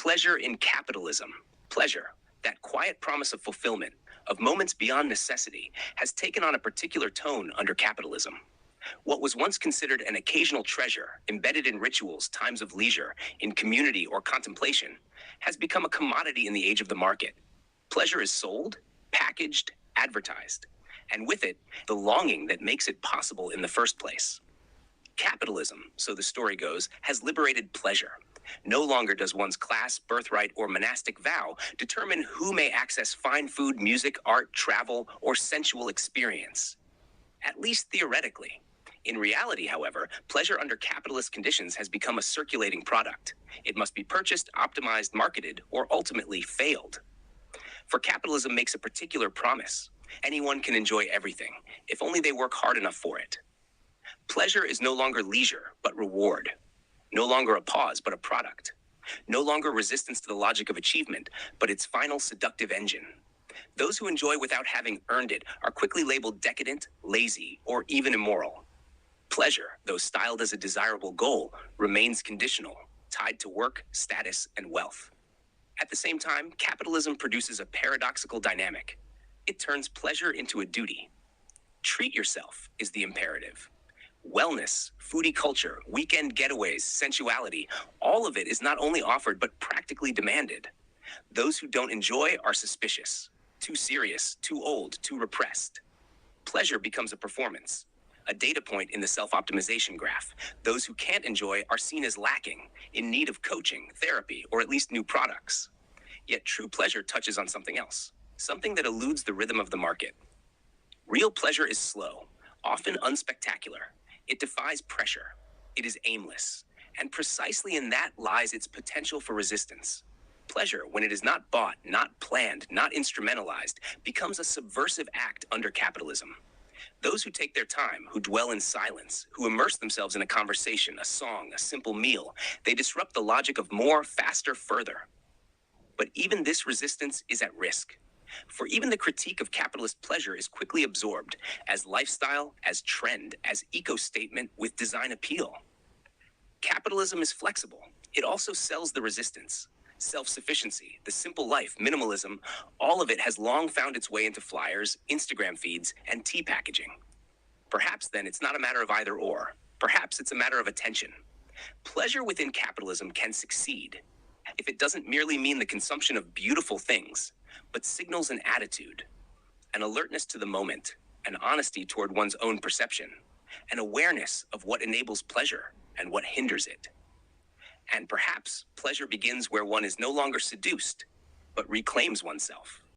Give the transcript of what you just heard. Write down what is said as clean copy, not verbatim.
Pleasure in capitalism. Pleasure, that quiet promise of fulfillment, of moments beyond necessity, has taken on a particular tone under capitalism. What was once considered an occasional treasure, embedded in rituals, times of leisure, in community or contemplation, has become a commodity in the age of the market. Pleasure is sold, packaged, advertised, and with it, the longing that makes it possible in the first place. Capitalism, so the story goes, has liberated pleasure. No longer does one's class, birthright, or monastic vow determine who may access fine food, music, art, travel, or sensual experience. At least theoretically. In reality, however, pleasure under capitalist conditions has become a circulating product. It must be purchased, optimized, marketed, or ultimately failed. For capitalism makes a particular promise. Anyone can enjoy everything, if only they work hard enough for it. Pleasure is no longer leisure, but reward. No longer a pause, but a product. No longer resistance to the logic of achievement, but its final seductive engine. Those who enjoy without having earned it are quickly labeled decadent, lazy, or even immoral. Pleasure, though styled as a desirable goal, remains conditional, tied to work, status, and wealth. At the same time, capitalism produces a paradoxical dynamic. It turns pleasure into a duty. Treat yourself is the imperative. Wellness, foodie culture, weekend getaways, sensuality, all of it is not only offered but practically demanded. Those who don't enjoy are suspicious, too serious, too old, too repressed. Pleasure becomes a performance, a data point in the self-optimization graph. Those who can't enjoy are seen as lacking, in need of coaching, therapy, or at least new products. Yet true pleasure touches on something else, something that eludes the rhythm of the market. Real pleasure is slow, often unspectacular. It defies pressure. It is aimless. And precisely in that lies its potential for resistance. Pleasure, when it is not bought, not planned, not instrumentalized, becomes a subversive act under capitalism. Those who take their time, who dwell in silence, who immerse themselves in a conversation, a song, a simple meal, they disrupt the logic of more, faster, further. But even this resistance is at risk. For even the critique of capitalist pleasure is quickly absorbed as lifestyle, as trend, as eco-statement with design appeal. Capitalism is flexible. It also sells the resistance. Self-sufficiency, the simple life, minimalism, all of it has long found its way into flyers, Instagram feeds, and tea packaging. Perhaps then it's not a matter of either or. Perhaps it's a matter of attention. Pleasure within capitalism can succeed if it doesn't merely mean the consumption of beautiful things, but signals an attitude, an alertness to the moment, an honesty toward one's own perception, an awareness of what enables pleasure and what hinders it. And perhaps pleasure begins where one is no longer seduced, but reclaims oneself.